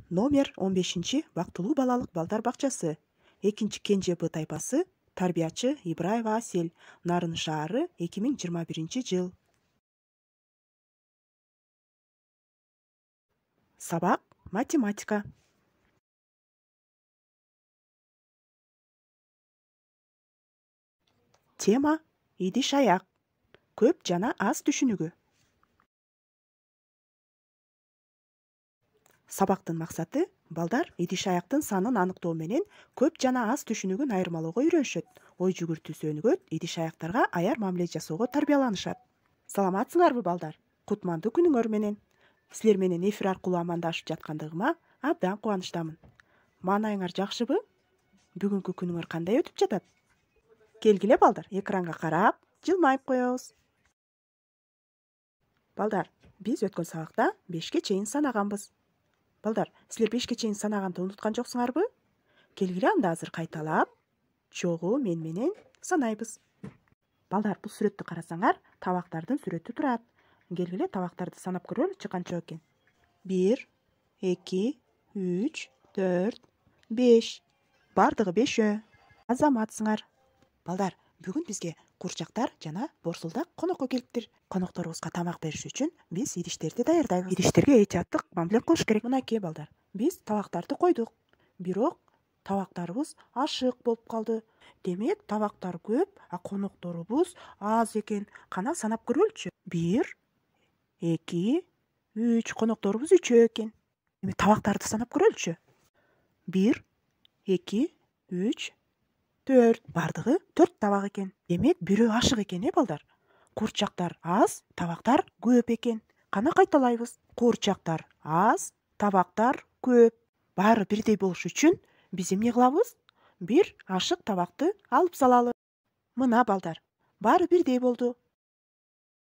номер 15 бактылуу балалык балдар бакчасы. 2 Кенже Б тайпасы. Тарбиячы Ибраева Асель. Нарын шаары, 2021 Сабак математика. Тема идиш аяк. Көп жана аз түшүнүгү. Сабактын максаты балдар идиш аяктын санын аныктоо менен көп жана аз түшүнүгүн айырмалоого үйрөнүшөт. Ой жүгүртүү сөнүгөт, идиш аяктарга аяр мамиле жасоого тарбияланышат. Саламатсыңарбы балдар? Кутмандуу күнүңөр менен. Силер менен эфир аркылуу амандашып жаткандыгыма абдан кубанычтамын. Маанайыңар жакшыбы? Бүгүнкү күнүңөр кандай өтүп жатат? Келгиле балдар, экранга карап, жылмайып коебуз. Балдар, биз өткөн сабакта 5ке чейин санаганбыз. Балдар, силер 5ке чейин санаганды унуткан жоксуңарбы? Келгиле анда азыр кайталап, чогуу мен менен санайбыз. Балдар, бул сүрөттү карасаңар, табактардын сүрөтү турат. Келгиле табактарды санап көрөлүчү канча экен. 1, 2, 3, 4, 5. Бардыгы 5. Азаматсыңар. Балдар, бүгүн бизге курчактар жана борсулдак конокко келиптир. Конокторубузга тамак бериш үчүн биз идиштерди даярдайбыз. Идиштерге этияттык мамиле кылыш керек. Мынакей балдар, биз табактарды койдук. Бирок табактарыбыз ашык болуп калды. Демек, табактар көп, а конокторубуз аз экен. Кана санап көрөлүчү. 1, 2, 3. Конокторубуз 3 экен. Эми табактарды санап көрөлүчү. 1, 2, 3, 4. Бардыгы 4 табак экен. Демек, бирөө ашык экен, балдар. Курчактар аз, табактар көп экен. Кана кайталайбыз. Курчактар аз, табактар көп. Баары бирдей болуш үчүн биз эмне кылабыз? Бир ашык табакты алып салалы. Мына балдар, баары бирдей болду.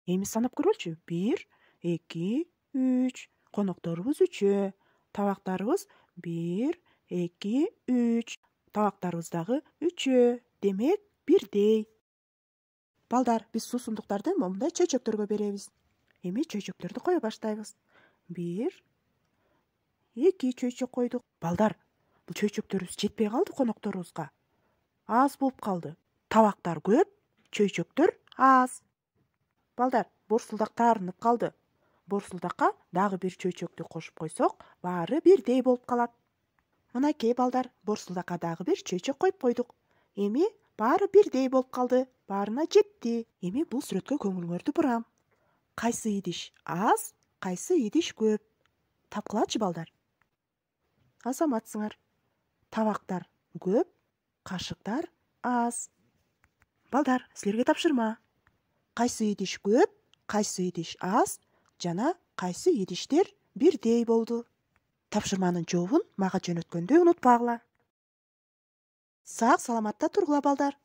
Эми санап көрөлүчү. 1, 2, 3. Конокторубуз 3. Табактарыбыз 1, 2, 3. Табактарыбыз дагы 3. Демек, бирдей. Балдар, биз суусундуктарды момундай чөйчөктөргө беребиз. Эми чөйчөктөрдү кое баштайбыз. 1, 2 чөйчөк койдук. Балдар, бул чөйчөктөрүбүз жетпей калды конокторубузга. Аз болуп калды. Табактар көп, чөйчөктөр аз. Балдар, борсулдак таарынып калды. Борсулдакка дагы бир чөйчөктү кошуп койсок, баары бирдей болуп калат. Мынакей балдар, борсулдакка дагы бир чөйчөк коюп койдук. Эми баары бирдей болуп калды. Баарына жетти. Эми бул сүрөткө көңүлүңөрдү бурам. Кайсы идиш аз, кайсы идиш көп? Тапкылачы балдар. Азаматсыңар. Табактар көп, кашыктар аз. Балдар, силерге тапшырма. Кайсы идиш көп, кайсы идиш аз, жана кайсы идиштер бирдей болду? Тапшырманын жообун мага жөнөткөндө унутпагыла. Сак саламатта тургула балдар.